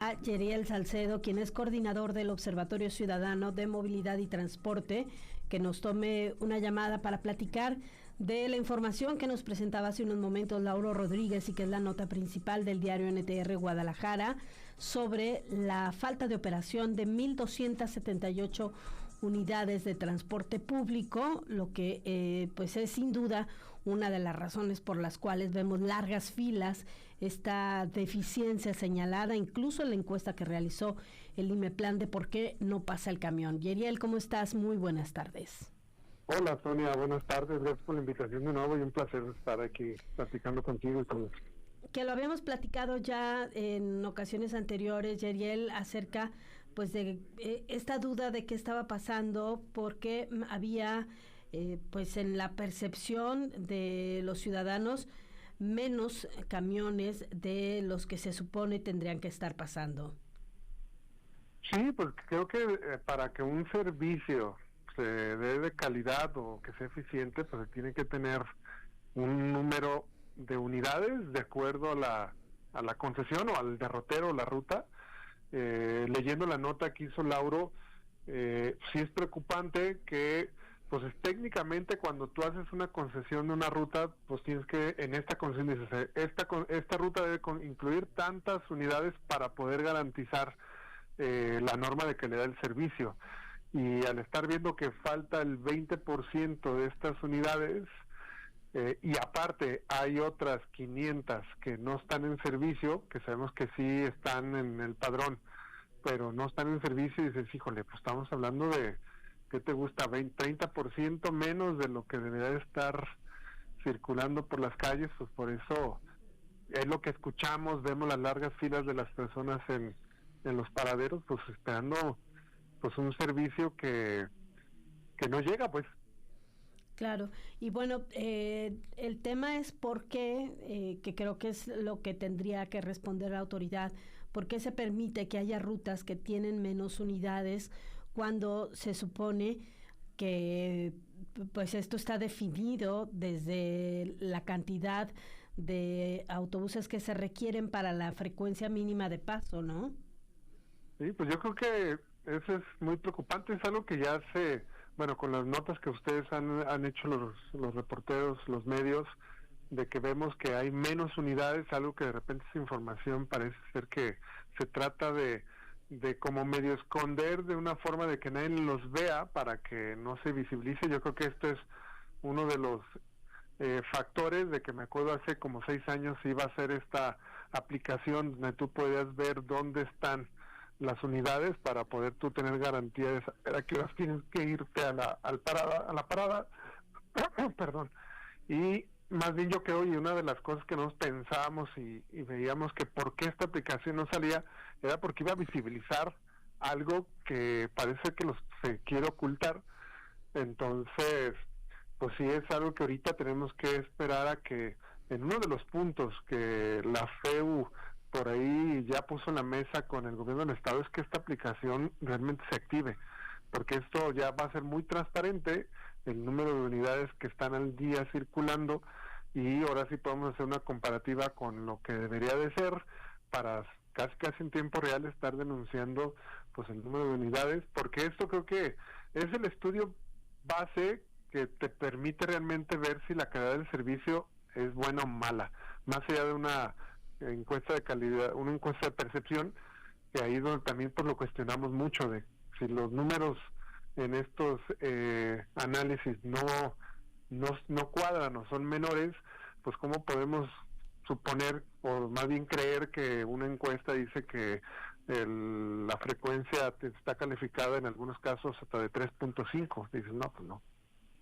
a Yeriel Salcedo, quien es coordinador del Observatorio Ciudadano de Movilidad y Transporte, que nos tome una llamada para platicar de la información que nos presentaba hace unos momentos Lauro Rodríguez y que es la nota principal del diario NTR Guadalajara sobre la falta de operación de 1,278 unidades de transporte público, lo que pues es sin duda una de las razones por las cuales vemos largas filas, esta deficiencia señalada incluso en la encuesta que realizó el IMEPLAN de por qué no pasa el camión. Yeriel, ¿cómo estás? Muy buenas tardes. Hola Sonia, buenas tardes, gracias por la invitación de nuevo y un placer estar aquí platicando contigo y con... Que lo habíamos platicado ya en ocasiones anteriores, Yeriel, acerca pues de esta duda de qué estaba pasando, porque había pues en la percepción de los ciudadanos menos camiones de los que se supone tendrían que estar pasando. Sí, pues creo que para que un servicio se dé de calidad o que sea eficiente, pues se tiene que tener un número de unidades de acuerdo a la concesión o al derrotero o la ruta. Leyendo la nota que hizo Lauro, sí es preocupante que pues técnicamente cuando tú haces una concesión de una ruta, pues tienes que, en esta concesión dices, esta ruta debe incluir tantas unidades para poder garantizar la norma de calidad del servicio. Y al estar viendo que falta el 20% de estas unidades, y aparte hay otras 500 que no están en servicio, que sabemos que sí están en el padrón, pero no están en servicio, y dices, híjole, pues estamos hablando de, ¿qué te gusta? 30% menos de lo que debería de estar circulando por las calles. Pues por eso es lo que escuchamos, vemos las largas filas de las personas en los paraderos, pues esperando pues un servicio que no llega, pues. Claro, y bueno, el tema es por qué, que creo que es lo que tendría que responder la autoridad, por qué se permite que haya rutas que tienen menos unidades cuando se supone que pues esto está definido desde la cantidad de autobuses que se requieren para la frecuencia mínima de paso, ¿no? Sí, pues yo creo que eso es muy preocupante, es algo que ya bueno, con las notas que ustedes han hecho los reporteros, los medios, de que vemos que hay menos unidades, algo que de repente esa información parece ser que se trata de como medio esconder de una forma de que nadie los vea para que no se visibilice. Yo creo que esto es uno de los factores de que me acuerdo hace como 6 años iba a ser esta aplicación donde tú podías ver dónde están las unidades para poder tú tener garantía de saber a qué horas tienes que irte a la parada perdón. Y más bien yo creo, y una de las cosas que nos pensábamos y veíamos que por qué esta aplicación no salía, era porque iba a visibilizar algo que parece que se quiere ocultar. Entonces pues sí es algo que ahorita tenemos que esperar a que en uno de los puntos que la FEU por ahí ya puso en la mesa con el gobierno del estado, es que esta aplicación realmente se active, porque esto ya va a ser muy transparente, el número de unidades que están al día circulando, y ahora sí podemos hacer una comparativa con lo que debería de ser para casi en tiempo real estar denunciando pues el número de unidades, porque esto creo que es el estudio base que te permite realmente ver si la calidad del servicio es buena o mala, más allá de una encuesta de calidad, una encuesta de percepción, que ahí donde también pues lo cuestionamos mucho, de si los números en estos análisis no cuadran o son menores, pues cómo podemos suponer, o más bien creer, que una encuesta dice que la frecuencia está calificada en algunos casos hasta de 3.5, dices no, pues no.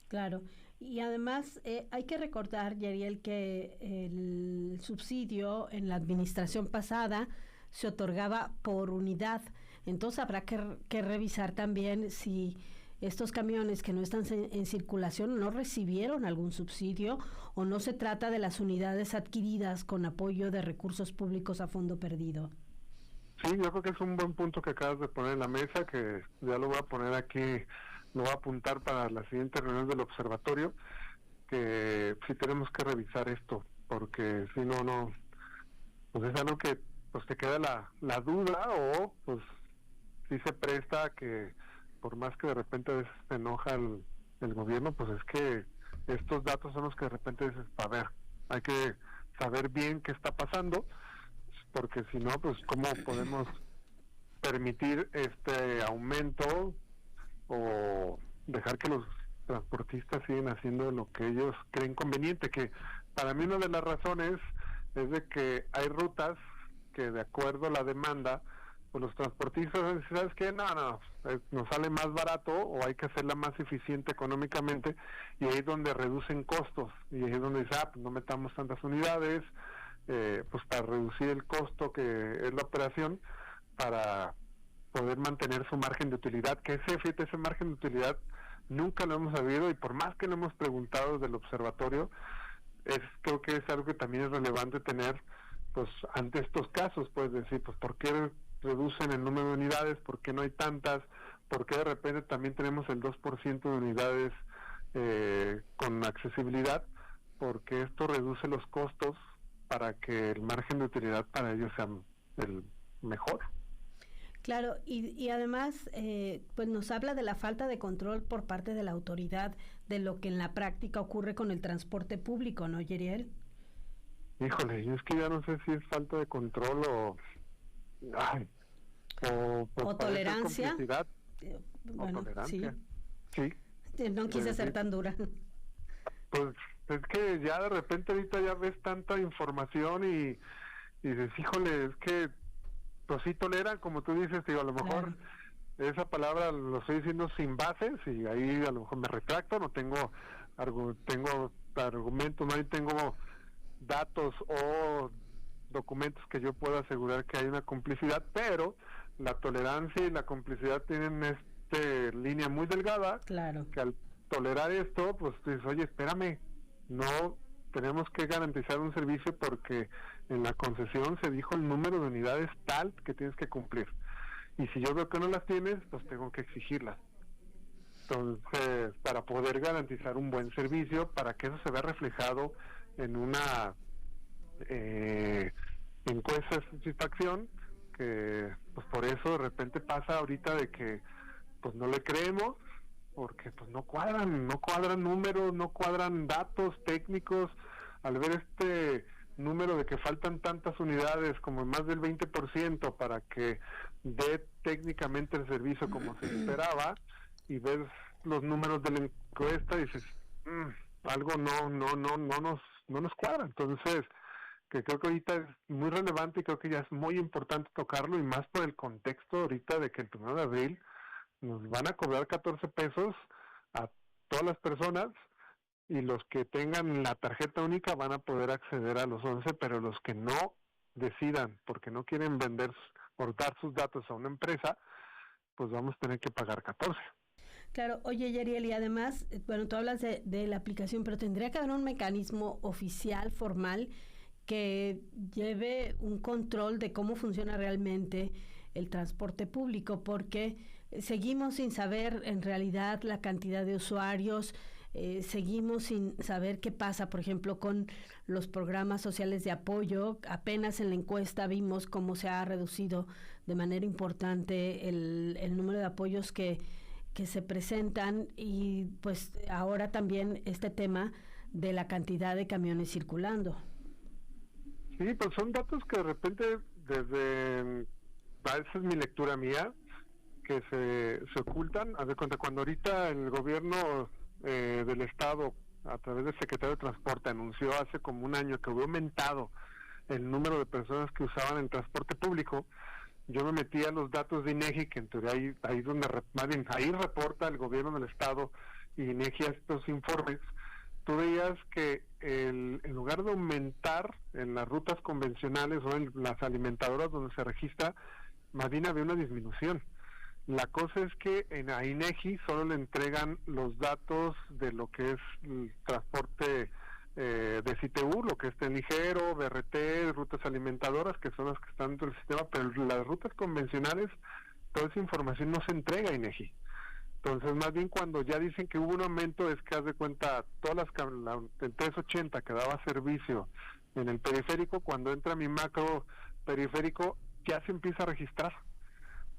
Claro, y además hay que recordar, Yeriel, que el subsidio en la administración pasada se otorgaba por unidad, entonces habrá que revisar también si estos camiones que no están en circulación no recibieron algún subsidio o no se trata de las unidades adquiridas con apoyo de recursos públicos a fondo perdido. Sí, yo creo que es un buen punto que acabas de poner en la mesa, que ya lo voy a poner aquí, lo voy a apuntar para la siguiente reunión del observatorio, que sí tenemos que revisar esto, porque si no, pues es algo que pues te queda la duda, o pues sí se presta a que, por más que de repente a veces se enoja el gobierno, pues es que estos datos son los que de repente dices, a ver, hay que saber bien qué está pasando, porque si no, pues cómo podemos permitir este aumento o dejar que los transportistas siguen haciendo lo que ellos creen conveniente, que para mí una de las razones es de que hay rutas que, de acuerdo a la demanda, pues los transportistas dicen, ¿sabes qué? No, nos sale más barato, o hay que hacerla más eficiente económicamente, y ahí es donde reducen costos, y ahí es donde dicen, pues no metamos tantas unidades, pues para reducir el costo que es la operación, para poder mantener su margen de utilidad, que ese margen de utilidad nunca lo hemos sabido, y por más que lo hemos preguntado desde el observatorio, creo que es algo que también es relevante tener, pues ante estos casos, pues decir, pues ¿por qué reducen el número de unidades? ¿Por qué no hay tantas? ¿Por qué de repente también tenemos el 2% de unidades con accesibilidad? Porque esto reduce los costos para que el margen de utilidad para ellos sea el mejor. Claro, y además, pues nos habla de la falta de control por parte de la autoridad de lo que en la práctica ocurre con el transporte público, ¿no, Yeriel? Híjole, yo es que ya no sé si es falta de control o tolerancia. Bueno, tolerancia. Sí. No quise ser tan dura. Pues es que ya de repente ahorita ya ves tanta información y dices, híjole, es que pues sí toleran, como tú dices, digo, a lo mejor esa palabra lo estoy diciendo sin bases, y ahí a lo mejor me retracto, no tengo argumentos, no tengo datos o documentos que yo pueda asegurar que hay una complicidad, pero la tolerancia y la complicidad tienen línea muy delgada, que al tolerar esto, pues dices, oye, espérame, no tenemos que garantizar un servicio porque en la concesión se dijo el número de unidades tal que tienes que cumplir, y si yo veo que no las tienes, pues tengo que exigirlas. Entonces, para poder garantizar un buen servicio, para que eso se vea reflejado en una encuesta de satisfacción, que pues por eso de repente pasa ahorita de que pues no le creemos, porque pues no cuadran números, no cuadran datos técnicos. Al ver este número de que faltan tantas unidades, como más del 20%, para que dé técnicamente el servicio como se esperaba, y ves los números de la encuesta y dices, algo no nos cuadra. Entonces, que creo que ahorita es muy relevante, y creo que ya es muy importante tocarlo, y más por el contexto ahorita de que el 1 de abril nos van a cobrar 14 pesos a todas las personas, y los que tengan la tarjeta única van a poder acceder a los 11, pero los que no decidan, porque no quieren vender o dar sus datos a una empresa, pues vamos a tener que pagar 14. Claro, oye, Yeriel, y además, bueno, tú hablas de la aplicación, pero tendría que haber un mecanismo oficial, formal, que lleve un control de cómo funciona realmente el transporte público, porque seguimos sin saber en realidad la cantidad de usuarios, seguimos sin saber qué pasa, por ejemplo, con los programas sociales de apoyo. Apenas en la encuesta vimos cómo se ha reducido de manera importante el número de apoyos que se presentan, y pues ahora también este tema de la cantidad de camiones circulando. Sí, pues son datos que de repente esa es mi lectura mía, que se ocultan. Haz de cuenta, cuando ahorita el gobierno del estado, a través del secretario de Transporte, anunció hace como un año que había aumentado el número de personas que usaban el transporte público, yo me metí a los datos de INEGI, que en teoría ahí reporta el gobierno del estado, y INEGI a estos informes. Tú veías que en lugar de aumentar en las rutas convencionales o en las alimentadoras donde se registra, más bien había una disminución. La cosa es que a INEGI solo le entregan los datos de lo que es el transporte de CTU, lo que es tren ligero, BRT, rutas alimentadoras, que son las que están dentro del sistema, pero las rutas convencionales, toda esa información no se entrega a INEGI. Entonces, más bien cuando ya dicen que hubo un aumento, es que haz de cuenta, todas el 380 que daba servicio en el periférico, cuando entra mi macro periférico ya se empieza a registrar.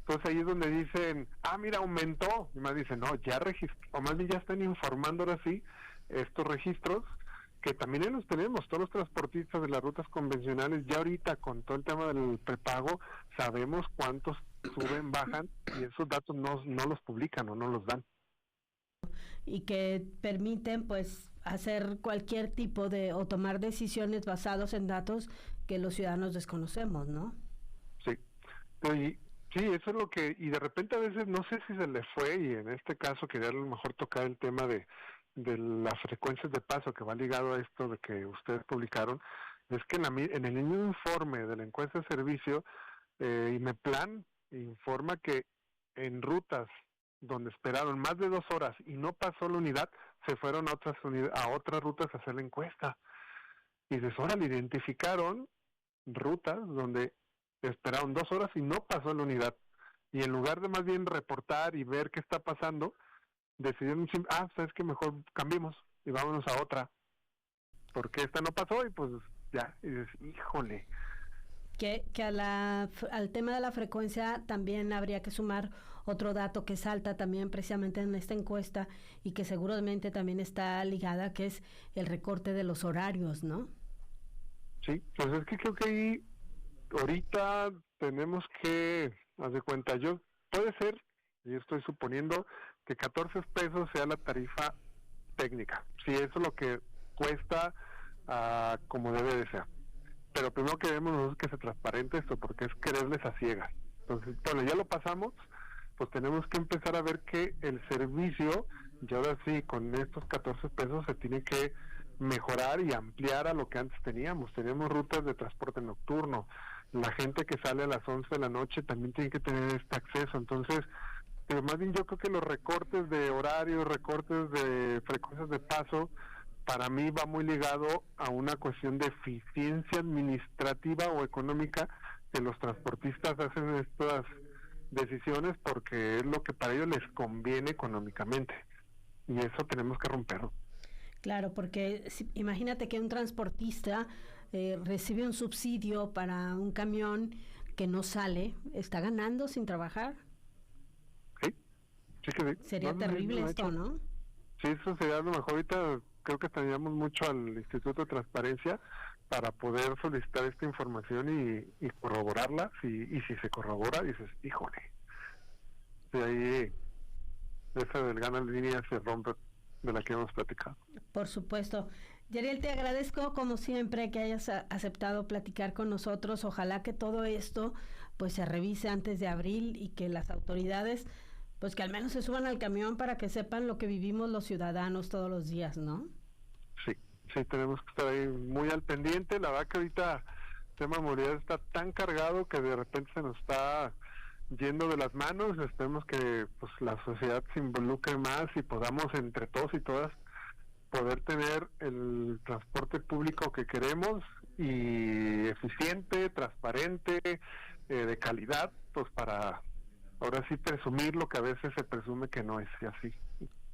Entonces ahí es donde dicen, mira, aumentó. Y más dicen, no, ya registró, o más bien ya están informando ahora sí estos registros, que también los tenemos, todos los transportistas de las rutas convencionales, ya ahorita con todo el tema del prepago, sabemos cuántos suben, bajan, y esos datos no los publican o no los dan. Y que permiten pues hacer cualquier tipo de o tomar decisiones basados en datos que los ciudadanos desconocemos, ¿no? Sí, sí, eso es lo que, y de repente a veces no sé si se le fue, y en este caso quería a lo mejor tocar el tema de las frecuencias de paso que va ligado a esto de que ustedes publicaron, es que en el mismo informe de la encuesta de servicio, IMEPLAN informa que en rutas donde esperaron más de 2 horas y no pasó la unidad, se fueron a otras rutas a hacer la encuesta. Y de ahora le identificaron rutas donde esperaron 2 horas y no pasó la unidad. Y en lugar de más bien reportar y ver qué está pasando, decidieron, sabes que mejor cambiemos y vámonos a otra. Porque esta no pasó y pues ya, y dices, híjole. Que al tema de la frecuencia también habría que sumar otro dato que salta también precisamente en esta encuesta y que seguramente también está ligada, que es el recorte de los horarios, ¿no? Sí, pues es que creo que ahí ahorita tenemos que, haz de cuenta, puede ser, y estoy suponiendo, que 14 pesos sea la tarifa técnica, si eso es lo que cuesta como debe de ser. Pero primero queremos nosotros que se transparente esto, porque es quererles a ciegas. Entonces, bueno, ya lo pasamos, pues tenemos que empezar a ver que el servicio, y ahora sí, con estos 14 pesos se tiene que mejorar y ampliar a lo que antes teníamos. Teníamos rutas de transporte nocturno. La gente que sale a las 11 de la noche también tiene que tener este acceso. Entonces, pero más bien yo creo que los recortes de horario, recortes de frecuencias de paso, para mí va muy ligado a una cuestión de eficiencia administrativa o económica, que los transportistas hacen estas decisiones porque es lo que para ellos les conviene económicamente, y eso tenemos que romperlo. Claro, porque imagínate que un transportista recibe un subsidio para un camión que no sale, ¿está ganando sin trabajar? Sí que sí. Sería terrible esto, ¿no? Sí, eso sería a lo mejor. Ahorita creo que estaríamos mucho al Instituto de Transparencia para poder solicitar esta información y corroborarla, y si se corrobora, dices, híjole, de ahí esa delgada línea se rompe de la que hemos platicado. Por supuesto. Yeriel, te agradezco como siempre que hayas aceptado platicar con nosotros. Ojalá que todo esto pues se revise antes de abril y que las autoridades pues que al menos se suban al camión para que sepan lo que vivimos los ciudadanos todos los días, ¿no? Sí, tenemos que estar ahí muy al pendiente. La verdad que ahorita el tema de movilidad está tan cargado que de repente se nos está yendo de las manos. Esperemos que pues la sociedad se involucre más y podamos entre todos y todas poder tener el transporte público que queremos, y eficiente, transparente, de calidad, pues para ahora sí presumir lo que a veces se presume que no es así.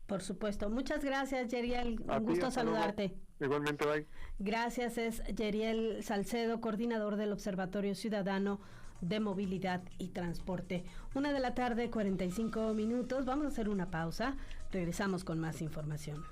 Por supuesto. Muchas gracias, Yeriel. Un gusto saludarte. Igualmente, bye. Gracias, es Yeriel Salcedo, coordinador del Observatorio Ciudadano de Movilidad y Transporte. 1:45 p.m. Vamos a hacer una pausa. Regresamos con más información.